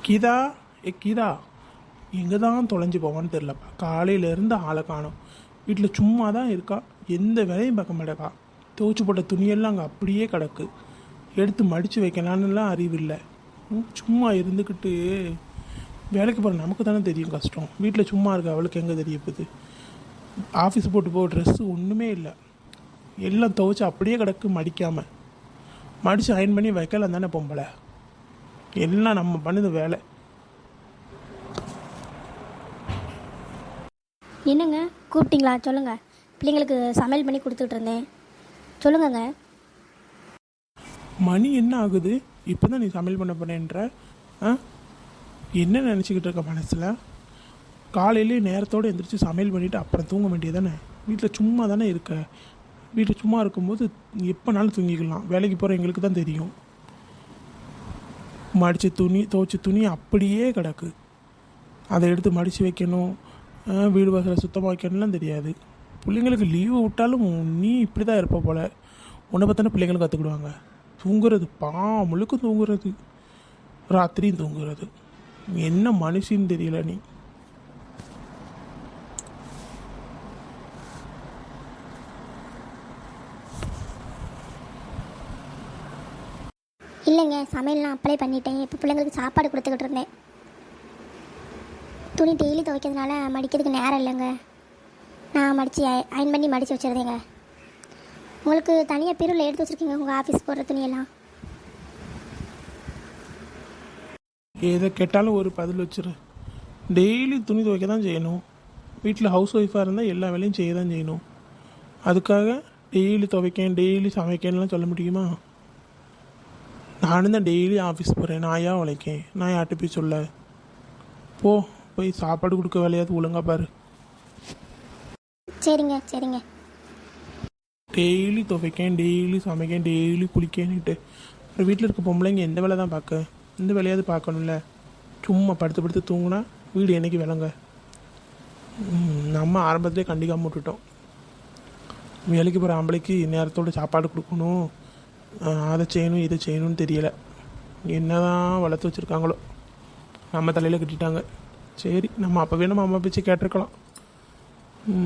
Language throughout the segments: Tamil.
கீதா, கீதா, எங்கே தான் தொலைஞ்சு போவான்னு தெரிலப்பா. காலையிலேருந்து ஆளை காணோம். வீட்டில் சும்மா தான் இருக்கா, எந்த வேலையும் பார்க்க மாட்டேக்கா. துவைச்சி போட்ட துணியெல்லாம் அங்கே அப்படியே கிடக்கு. எடுத்து மடித்து வைக்கலான்னுலாம் அறிவில்லை. சும்மா இருந்துக்கிட்டு வேலைக்கு போகிற நமக்கு தானே தெரியும் கஷ்டம். வீட்டில் சும்மா இருக்க அவளுக்கு எங்கே தெரிய போகுது. ஆஃபீஸ் போட்டு போக ட்ரெஸ்ஸு ஒன்றுமே இல்லை, எல்லாம் துவைச்சி அப்படியே கிடக்கு மடிக்காமல். மடித்து அயன் பண்ணி வைக்கலாம் தானே பொம்பளை. எல்லாம் நம்ம பண்ணுது வேலை. என்னங்க கூப்பிட்டீங்களா? சொல்லுங்கள். பிள்ளைங்களுக்கு சமையல் பண்ணி கொடுத்துட்டு இருந்தேன், சொல்லுங்கங்க. மணி என்ன ஆகுது? இப்போ தான் நீ சமையல் பண்ண போனேன்ற. என்ன நினச்சிக்கிட்டு இருக்க மனசில்? காலையிலே நேரத்தோடு எந்திரிச்சு சமையல் பண்ணிவிட்டு அப்புறம் தூங்க வேண்டியதானே. வீட்டில் சும்மா தானே இருக்க. வீட்டில் சும்மா இருக்கும்போது எப்போனாலும் தூங்கிக்கலாம். வேலைக்கு போகிற எங்களுக்கு தான் தெரியும். மடித்த துணி, துவைச்ச துணி அப்படியே கிடக்கு. அதை எடுத்து மடித்து வைக்கணும், வீடு வாசலை சுத்தமாக வைக்கணும்லாம் தெரியாது. பிள்ளைங்களுக்கு லீவு விட்டாலும் நீ இப்படி தான் இருப்ப போல். உன்னை பார்த்தானே பிள்ளைங்களும் கற்றுக்கிடுவாங்க. தூங்குறது முழுக்க தூங்குறது, ராத்திரியும் தூங்குறது. என்ன மனுஷின்னு தெரியல நீ. இல்லைங்க, சமையல்லாம் அப்ளை பண்ணிட்டேன். இப்போ பிள்ளைங்களுக்கு சாப்பாடு கொடுத்துக்கிட்டு இருந்தேன். துணி டெய்லி துவைக்கிறதுனால மடிக்கிறதுக்கு நேரம் இல்லைங்க. நான் மடித்து அயன் பண்ணி மடித்து வச்சுருந்தேங்க. உங்களுக்கு தனியாக பிரிவில் எடுத்து வச்சுருக்கீங்க உங்கள் ஆஃபீஸ் போடுற துணியெல்லாம். எதை கேட்டாலும் ஒரு பதில் வச்சிரு. டெய்லி துணி துவைக்க தான் செய்யணும். வீட்டில் ஹவுஸ் ஒய்ஃபாக இருந்தால் எல்லா வேலையும் செய்ய தான் செய்யணும். அதுக்காக டெய்லி துவைக்கேன் டெய்லி சமைக்கேன்லாம் சொல்ல முடியுமா? நானும் தான் டெய்லி ஆஃபீஸ் போகிறேன், நான் ஏன் உழைக்கேன்? நான் யார்கிட்ட போய் சொல்ல? போய் சாப்பாடு கொடுக்க வேலையாவது ஒழுங்கா பாரு. சரிங்க சரிங்க. டெய்லி துவைக்கேன் டெய்லி சமைக்கேன் டெய்லி குளிக்கேன்னுட்டு அப்புறம் வீட்டில் இருக்க பொம்பளைங்க எந்த வேலை தான் பார்க்க? இந்த வேலையாவது பார்க்கணும்ல. சும்மா படுத்து படுத்து தூங்குனா வீடு என்னைக்கு விளங்க? நம்ம ஆரம்பத்திலே கண்டிக்காமல் விட்டுட்டோம். வேலைக்கு போகிற ஆம்பளைக்கு நேரத்தோடு சாப்பாடு கொடுக்கணும், அதை செய்யணும் இதை செய்யணும்னு தெரியலை. என்ன தான் வளர்த்து வச்சுருக்காங்களோ, நம்ம தலையில் கட்டிட்டாங்க. சரி, நம்ம அப்போவே நம்ம அம்மா பேச்சு கேட்டிருக்கலாம்.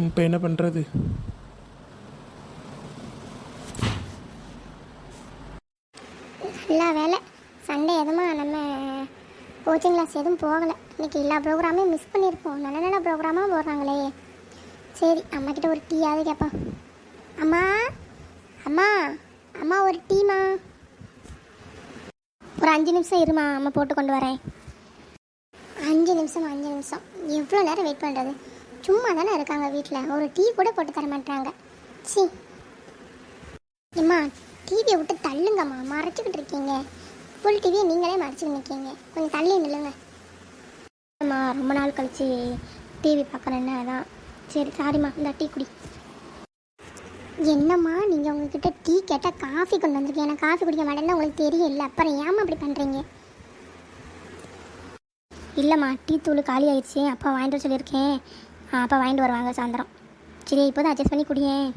இப்போ என்ன பண்ணுறது? எல்லா வேலை சண்டே எதுவுமா நம்ம கோச்சிங் கிளாஸ் எதுவும் போகலை. இன்றைக்கி எல்லா ப்ரோக்ராமையும் மிஸ் பண்ணியிருப்போம். நல்ல நல்ல ப்ரோக்ராமாக போடுறாங்களே. சரி, அம்மாக்கிட்ட ஒரு டீயாவது கேட்போம். அம்மா அம்மா அம்மா ஒரு டீமா. ஒரு 5 நிமிஷம் இருமா, அம்மா போட்டு கொண்டு வரேன். 5 நிமிஷம் எவ்வளோ நேரம் வெயிட் பண்ணுறது? சும்மா தானே இருக்காங்க வீட்டில், ஒரு டீ கூட போட்டு தர மாட்டாங்க. சி அம்மா, டிவியை விட்டு தள்ளுங்கம்மா, மறைச்சிக்கிட்டு இருக்கீங்க. ஃபுல் டிவியை நீங்களே மறைச்சிக்கிட்டு நிற்கீங்க, கொஞ்சம் தள்ளி நில்லுங்க. அம்மா ரொம்ப நாள் கழிச்சு டிவி பார்க்குறேன்னு அதான். சரி சாரிம்மா, இந்த டீ குடி. என்னம்மா நீங்கள் உங்ககிட்ட டீ கேட்டால் காஃபி கொண்டு வந்திருக்கேன். எனக்கு காஃபி குடிக்க மாட்டேன்னு உங்களுக்கு தெரியும் இல்லை, அப்புறம் ஏம்மா அப்படி பண்ணுறீங்க? இல்லைம்மா, டீ தூள் காலி ஆயிடுச்சு, அப்பா வாங்கிட்டு வர சொல்லியிருக்கேன். அப்பா வாங்கிட்டு வருவாங்க சாயந்தரம். சரி, இப்போ தான் அட்ஜஸ்ட் பண்ணி குடியேன்.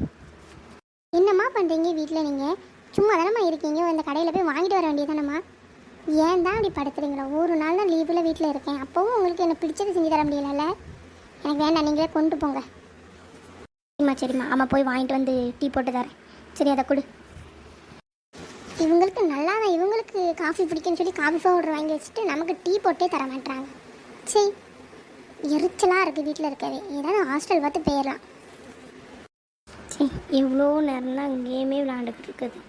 என்னம்மா பண்ணுறீங்க வீட்டில்? நீங்கள் சும்மா தானம்மா இருக்கீங்க, இந்த கடையில் போய் வாங்கிட்டு வர வேண்டியதானம்மா. ஏன் தான் அப்படி படுத்துறீங்களா? ஒரு நாள் தான் லீவில் வீட்டில் இருக்கேன், அப்போவும் உங்களுக்கு என்ன பிடிச்சது செஞ்சு தர முடியல. எனக்கு வேண்டாம், நீங்களே கொண்டு போங்க. சரிம்மா, அம்மா போய் வாங்கிட்டு வந்து டீ போட்டு தரேன். சரி, அதை கொடு. இவங்களுக்கு நல்லா தான், இவங்களுக்கு காஃபி பிடிக்குன்னு சொல்லி காஃபி பவுடர் வாங்கி வச்சுட்டு நமக்கு டீ போட்டே தர மாட்டாங்க. சரி, எரிச்சலாக இருக்குது வீட்டில் இருக்கவே. ஏதாவது ஹாஸ்டல் பார்த்து போயிடலாம். சரி, எவ்வளோ நேரம் தான் கேமே விளாண்டுக்கிட்டு இருக்குது,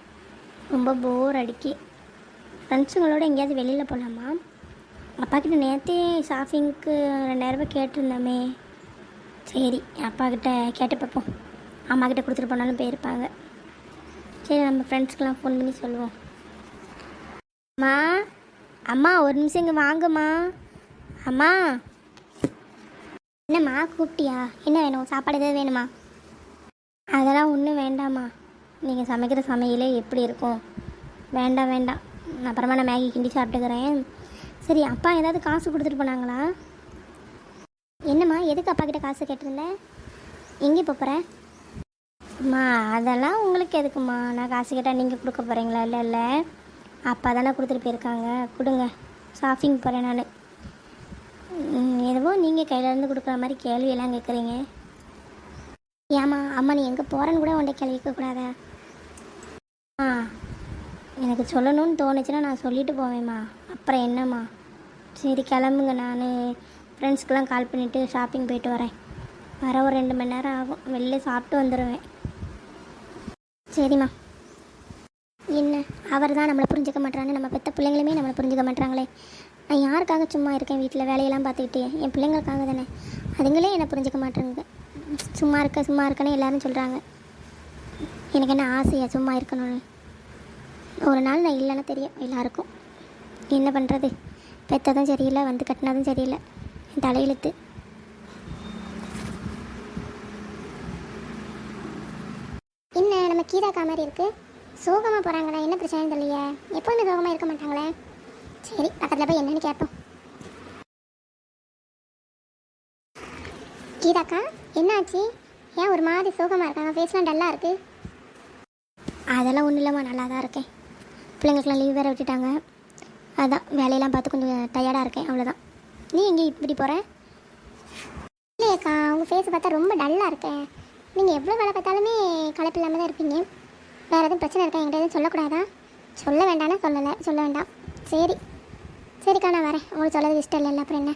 ரொம்ப போர் அடிக்கி. ஃப்ரெண்ட்ஸுங்களோட எங்கேயாவது வெளியில் போகலாமா? அப்பாக்கிட்ட நேற்றே ஷாப்பிங்க்கு 2000 ரூபாய் கேட்டிருந்தோமே. சரி, அப்பாக்கிட்ட கேட்டு பார்ப்போம். அம்மாக்கிட்ட கொடுத்துட்டு போனாலும் போயிருப்பாங்க. சரி, நம்ம ஃப்ரெண்ட்ஸ்க்கெலாம் ஃபோன் பண்ணி சொல்லுவோம். அம்மா அம்மா ஒரு நிமிஷம் இங்கே வாங்கம்மா. அம்மா, என்னம்மா கூப்பிட்டியா? என்ன வேணும்? சாப்பாடு எதாவது வேணுமா? அதெல்லாம் ஒன்றும் வேண்டாம்மா, நீங்கள் சமைக்கிற சமையலே எப்படி இருக்கும்? வேண்டாம், அப்புறமா நான் மேகி கிண்டி சாப்பிட்டுக்கிறேன். சரி, அப்பா ஏதாவது காசு கொடுத்துட்டு போனாங்களா? என்னம்மா, எதுக்கு அப்பா கிட்ட காசு கேட்டிருந்தேன்? எங்கே போகிறேன்? அம்மா, அதெல்லாம் உங்களுக்கு எதுக்குமா? நான் காசு கேட்டால் நீங்கள் கொடுக்க போகிறீங்களா? இல்லை அப்பா தானே கொடுத்துட்டு போயிருக்காங்க, கொடுங்க. ஷாப்பிங் போகிறேன் நான். எதுவோ நீங்கள் கையிலேருந்து கொடுக்குற மாதிரி கேள்வியெல்லாம் கேட்குறீங்க. ஏம்மா அம்மா நீ எங்கே போகிறேன்னு கூட உன்ட்ட கேள்வி கேட்கக்கூடாதா? ஆ எனக்கு சொல்லணும்னு தோணுச்சுன்னா நான் சொல்லிட்டு போவேம்மா. அப்புறம் என்னம்மா? சரி கிளம்புங்க, நான் ஃப்ரெண்ட்ஸ்க்கெலாம் கால் பண்ணிவிட்டு ஷாப்பிங் போயிட்டு வரேன். வர ஒரு 2 மணி நேரம் ஆகும். வெளில சாப்பிட்டு வந்துடுவேன். சரிம்மா. என்ன அவர் தான் நம்மளை புரிஞ்சுக்க மாட்டான்னு நம்ம பெற்ற பிள்ளைங்களுமே நம்மளை புரிஞ்சுக்க மாட்டாங்களே. நான் யாருக்காக சும்மா இருக்கேன் வீட்டில் வேலையெல்லாம் பார்த்துக்கிட்டு? என் பிள்ளைங்களுக்காக தானே. அதுங்களே என்னை புரிஞ்சுக்க மாட்டேங்க. சும்மா இருக்கன்னு எல்லாரும் சொல்கிறாங்க. எனக்கு என்ன ஆசையா சும்மா இருக்கணும்னு? ஒரு நாள் நான் இல்லைன்னா தெரியும் எல்லாருக்கும். என்ன பண்ணுறது? பெற்றதும் சரியில்லை, வந்து கட்டினதும் சரியில்லை. என் தலையெழுத்து. என்ன நம்ம கீதாக்கா மாதிரி இருக்குது, சோகமாக போகிறாங்களா? என்ன பிரச்சனைன்னு தெரியலையே. எப்போதுமே சோகமாக இருக்க மாட்டாங்களே. சரி பக்கத்தில் போய் என்னன்னு கேட்போம். கீதாக்கா என்னாச்சு? ஏன் ஒரு மாதிரி சோகமாக இருக்காங்க? ஃபேஸ்லாம் டல்லாக இருக்குது. அதெல்லாம் ஒன்றும் இல்லைம்மா, நல்லா தான் இருக்கேன். பிள்ளைங்களுக்குலாம் லீவ் வேறு விட்டுட்டாங்க, அதான் வேலையெல்லாம் பார்த்து கொஞ்சம் டயர்டாக இருக்கேன், அவ்வளோதான். நீ எங்கே இப்படி போகிற? இல்லையக்கா உங்கள் ஃபேஸை பார்த்தா ரொம்ப டல்லாக இருக்கேன். நீங்கள் எவ்வளோ வேலை பார்த்தாலுமே களைப்பு இல்லாமல் தான் இருப்பீங்க. வேறு எதுவும் பிரச்சனை இருக்கா? என்கிட்ட எதுவும் சொல்லக்கூடாதா? சொல்ல வேண்டாம்னா சொல்ல வேண்டாம். சரிக்கா நான் வரேன். உங்களுக்கு சொல்லது இஷ்டம் இல்லைல்ல, அப்புறம் என்ன?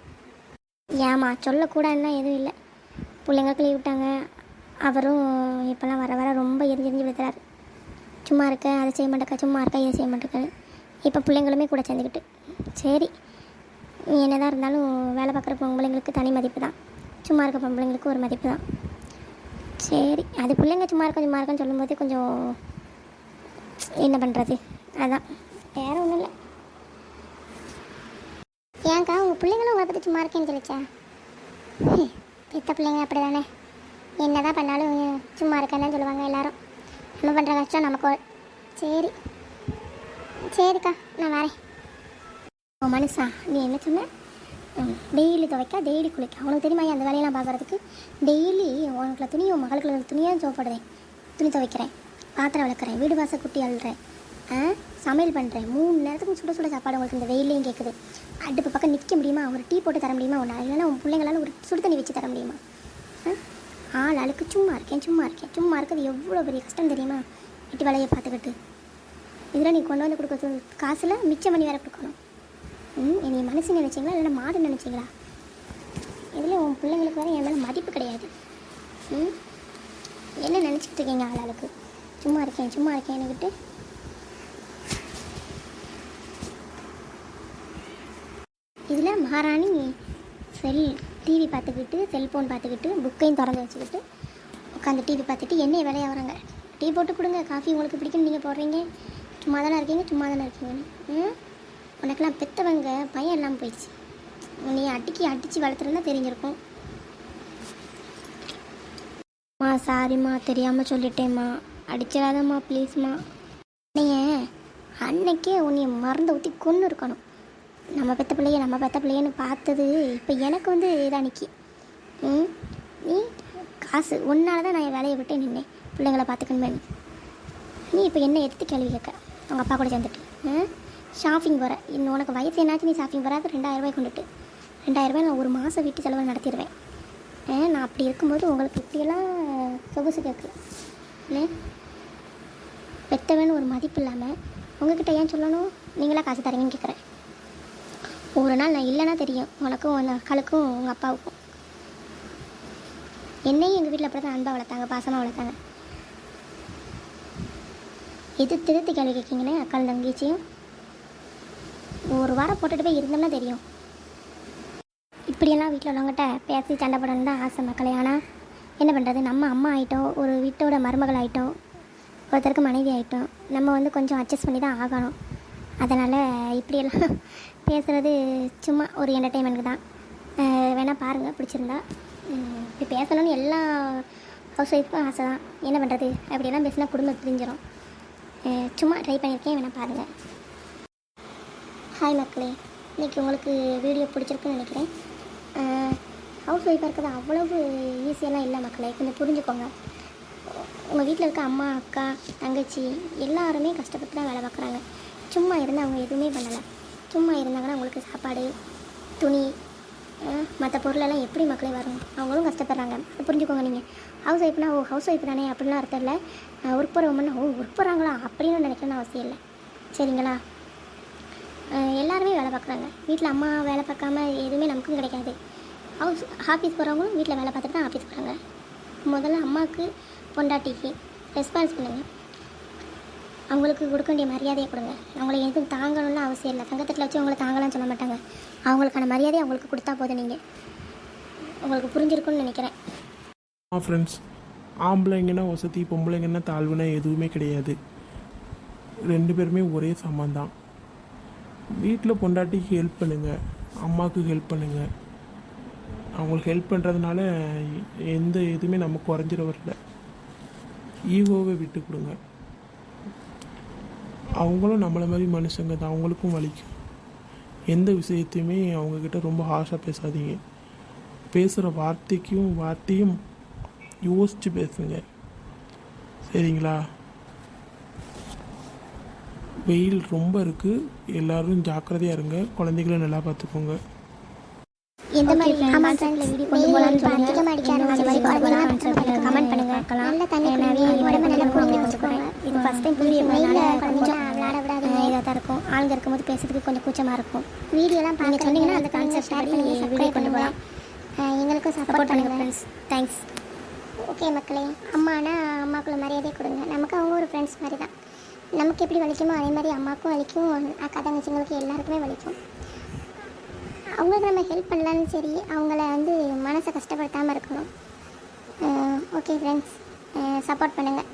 ஏம்மா சொல்லக்கூடாதுன்னா எதுவும் இல்லை. பிள்ளைங்களுக்கு லீவ் விட்டாங்க. அவரும் இப்போல்லாம் வர ரொம்ப எரிஞ்சு விழுத்துறாரு. சும்மா இருக்க அதை செய்ய மாட்டேக்கா, சும்மா இருக்கா இதை செய்ய மாட்டேக்காரு. இப்போ பிள்ளைங்களுமே கூட சேர்ந்துக்கிட்டு. சரி நீ என்ன தான் இருந்தாலும் வேலை பார்க்குற பொம்பளைங்களுக்கு தனி மதிப்பு தான், சும்மா இருக்க பொம்பளைங்களுக்கு ஒரு மதிப்பு தான். சரி அது பிள்ளைங்க சும்மா இருக்குன்னு சொல்லும்போது கொஞ்சம் என்ன பண்ணுறது, அதான் வேறு ஒன்றும் இல்லை. ஏன்க்கா உங்கள் பிள்ளைங்களும் உங்களை பற்றி சும்மா இருக்கேன்னு சொல்லிச்சா? பெத்த பிள்ளைங்க அப்படி தானே, என்ன தான் பண்ணாலும் சும்மா இருக்கேன்னு தான் சொல்லுவாங்க எல்லாரும். நம்ம பண்ணுற கஷ்டம் நமக்கு. சரிக்கா நான் வரேன். ஓ மனுஷா நீ என்ன சொன்ன? டெய்லி துவைக்க டெய்லி குளிக்க உனக்கு தெரியுமா? அந்த வேலையெல்லாம் பார்க்குறதுக்கு டெய்லி உனக்குள்ள துணி, உன் மகளுக்குள்ள துணியாக சோப்படுறேன், துணி துவைக்கிறேன், பாத்திரம் விளக்குறேன், வீடு வாசல் குட்டி அழுறேன், சமையல் பண்ணுறேன். 3 நேரத்துக்கு சுட சாப்பாடு உங்களுக்கு இந்த வெயிலையும் கேட்குது. அடுப்பு பக்கம் நிற்க முடியுமா? ஒரு டீ போட்டு தர முடியுமா? ஒன்று இல்லைன்னா உன் பிள்ளைங்களால ஒரு சுடு தண்ணி வச்சு தர முடியுமா? ஆள் அழுக்கு சும்மா இருக்கேன் இருக்கிறது எவ்வளோ பெரிய கஷ்டம் தெரியுமா? வீட்டு வேலையை பார்த்துக்கிட்டு இதில் நீ கொண்டு வந்து கொடுக்க காசில் மிச்சம் பண்ணி வேறு கொடுக்கணும். நீ மனசு நினச்சிங்களா இல்லைன்னா மாடு நினச்சிங்களா? இதில் உன் பிள்ளைங்களுக்கு வேறு என் மேலே மதிப்பு கிடையாது. என்ன நினச்சிக்கிட்டு இருக்கீங்க? ஆள் அழுக்கு சும்மா இருக்கேன் என்கிட்ட. இதில் மகாராணி டிவி பார்த்துக்கிட்டு, செல்ஃபோன் பார்த்துக்கிட்டு, புக்கையும் திறந்து வச்சுக்கிட்டு உட்காந்து டிவி பார்த்துட்டு என்னைய வேலையாக வராங்க. டீ போட்டு கொடுங்க, காஃபி உங்களுக்கு பிடிக்குன்னு நீங்கள் போடுறீங்க. சும்மா தானே இருக்கீங்கன்னு. உனக்கெல்லாம் பெற்றவங்க பையன் எல்லாம் போயிடுச்சு. நீ அடித்து வளர்த்துருந்தா தெரிஞ்சிருக்கும். சாரிம்மா தெரியாமல் சொல்லிட்டேம்மா, அடிச்சிடாதம்மா ப்ளீஸ்மா. நீங்கள் அன்னைக்கே உன்னைய மறந்து ஊற்றி கொன்று இருக்கணும். நம்ம பெற்ற பிள்ளையன்னு பார்த்தது இப்போ எனக்கு வந்து இதாக நிற்கி. நீ காசு ஒன்றால தான் நான் என் வேலையை விட்டு நின்னேன் பிள்ளைங்களை பார்த்துக்கணுமே. நீ இப்போ என்ன எடுத்து கேள்வி கேட்க அவங்க அப்பா கூட சேர்ந்துட்டு ஷாப்பிங் போகிற. இன்னும் உனக்கு வயசு என்னாச்சு? நீ ஷாப்பிங் போகிறாது 2000 ரூபாய் கொண்டுட்டு 2000 ரூபாய் நான் ஒரு மாதம் வீட்டு செலவு நடத்திடுவேன். நான் அப்படி இருக்கும்போது உங்களுக்கு இப்படியெல்லாம் சொகுசு கேட்குறேன். பெற்றவன்னு ஒரு மதிப்பு இல்லாமல் உங்ககிட்ட ஏன் சொல்லணும்? நீங்களாம் காசு தரீங்கன்னு கேட்குறேன். ஒரு நாள் நான் இல்லைன்னா தெரியும் உனக்கும் உன் அக்காளுக்கும் உங்கள் அப்பாவுக்கும். என்னையும் எங்கள் வீட்டில் அப்படி தான் அன்பாக வளர்த்தாங்க, பாசமாக வளர்த்தாங்க. திருத்தி கேள்வி கேட்கிங்கன்னு அக்காள் தங்கச்சியும் ஒரு வாரம் போட்டுட்டு போய் இருந்தோம்னா தெரியும். இப்படியெல்லாம் வீட்டில் உள்ளவங்ககிட்ட பேசி சண்டை போடணுன்னு தான் ஆசை மக்களே. ஆனால் என்ன பண்ணுறது, நம்ம அம்மா ஆகிட்டோம், ஒரு வீட்டோட மருமகள் ஆகிட்டோம், ஒருத்தருக்கு மனைவி ஆகிட்டோம். நம்ம வந்து கொஞ்சம் அட்ஜஸ்ட் பண்ணி தான் ஆகணும். அதனால் இப்படியெல்லாம் பேசுகிறது சும்மா ஒரு என்டர்டெயின்மெண்ட்டுக்கு தான். வேணால் பாருங்கள் பிடிச்சிருந்தா. இப்படி பேசணும்னு எல்லா ஹவுஸ் ஒய்ஃப்க்கும் ஆசை தான். என்ன பண்ணுறது, அப்படியெல்லாம் பேசினா குடும்பம் பிரிஞ்சிடும். சும்மா ட்ரை பண்ணியிருக்கேன், வேணால் பாருங்கள். ஹாய் மக்களே, இன்றைக்கி உங்களுக்கு வீடியோ பிடிச்சிருக்குன்னு நினைக்கிறேன். ஹவுஸ் ஒய்ஃபாக இருக்கிறது அவ்வளவு ஈஸியெல்லாம் இல்லை மக்களே, கொஞ்சம் புரிஞ்சுக்கோங்க. உங்கள் வீட்டில் இருக்க அம்மா, அக்கா, தங்கச்சி எல்லாருமே கஷ்டப்பட்டு தான் வேலை பார்க்குறாங்க. சும்மா இருந்து அவங்க எதுவுமே பண்ணலை. சும்மா இருந்தாங்கன்னா உங்களுக்கு சாப்பாடு துணி மற்ற பொருளெல்லாம் எப்படி மக்களே வரும்? அவங்களும் கஷ்டப்படுறாங்க, அது புரிஞ்சுக்கோங்க. நீங்கள் ஹவுஸ் ஒய்ஃப்னா ஹவுஸ் ஒய்ஃப் தானே அப்படிலாம் அர்த்தம் இல்லை. ஒர்க் போகிறவங்கன்னா ஒர்க் போகிறாங்களா அப்படின்னு நினைக்கணும்னு அவசியம் இல்லை. சரிங்களா? எல்லாருமே வேலை பார்க்குறாங்க. வீட்டில் அம்மா வேலை பார்க்காம எதுவுமே நமக்கும் கிடைக்காது. ஆஃபீஸ் போகிறவங்களும் வீட்டில் வேலை பார்த்துட்டு தான் ஆஃபீஸ் போகிறாங்க. முதல்ல அம்மாவுக்கு பொண்டாட்டிக்கு ரெஸ்பான்ஸ் பண்ணுங்கள். அவங்களுக்கு கொடுக்க வேண்டிய மரியாதையை கொடுங்க. அவங்கள எதுவும் தாங்கணும்னு அவசியம் இல்லை. தங்கத்தட்டில் வச்சு அவங்கள தாங்கலாம்னு சொல்ல மாட்டாங்க. அவங்களுக்கான மரியாதையை அவங்களுக்கு கொடுத்தா போதும். நீங்கள் உங்களுக்கு புரிஞ்சிருக்குன்னு நினைக்கிறேன். ஃப்ரெண்ட்ஸ், ஆம்பளைங்கன்னா வசதி, பொம்பளைங்கன்னா தாழ்வுனா எதுவுமே கிடையாது. 2 பேருமே ஒரே சமந்தான். வீட்டில் பொண்டாட்டிக்கு ஹெல்ப் பண்ணுங்கள், அம்மாவுக்கு ஹெல்ப் பண்ணுங்கள். அவங்களுக்கு ஹெல்ப் பண்ணுறதுனால எந்த இதுவுமே நமக்கு குறைஞ்சிட வரல. ஈகோவை விட்டு கொடுங்க. அவங்களும் நம்மளை மாதிரி மனுஷங்க தான், அவங்களுக்கும் வலிக்கும். எந்த விஷயத்தையுமே அவங்கக்கிட்ட ரொம்ப ஹார்ஷாக பேசாதீங்க. பேசுகிற வார்த்தையும் யோசித்து பேசுங்க. சரிங்களா? வெயில் ரொம்ப இருக்குது, எல்லோரும் ஜாக்கிரதையாக இருங்க. குழந்தைகளை நல்லா பார்த்துக்கோங்க. எந்த மாதிரி வீடியோ கொண்டு போகலான்னு சொல்லுங்கள். கமெண்ட் பண்ணுங்கள். நல்ல தண்ணி உடம்பு நல்லா குழந்தை வச்சுக்கோங்க. இது ஃபஸ்ட் டைம் வீடியோ கொஞ்சம் விளையாட விடாது இதாக தான் இருக்கும். ஆளுங்க இருக்கும்போது பேசுறதுக்கு கொஞ்சம் கூச்சமாக இருக்கும். வீடியோலாம் பார்க்க சொன்னீங்கன்னா அந்த கான்செப்ட் ஷேர் பண்ணி வீடியோ கொண்டு போகலாம். எங்களுக்கும் சப்போர்ட் பண்ணுங்கள் ஃப்ரெண்ட்ஸ். தேங்க்ஸ். ஓகே மக்களே, அம்மானா அம்மாக்குள்ள மரியாதை கொடுங்க. நமக்கு அவங்க ஒரு ஃப்ரெண்ட்ஸ் மாதிரி தான். நமக்கு எப்படி வலிக்குமோ அதே மாதிரி அம்மாவுக்கும் வலிக்கும், அக்கா தங்கச்சிங்களுக்கு எல்லாருக்குமே வலிக்கும். அவங்களுக்கு நம்ம ஹெல்ப் பண்ணலான்னு சரி, அவங்கள மனசை கஷ்டப்படுத்தாமல் இருக்கணும். ஓகே ஃப்ரெண்ட்ஸ், சப்போர்ட் பண்ணுங்கள்.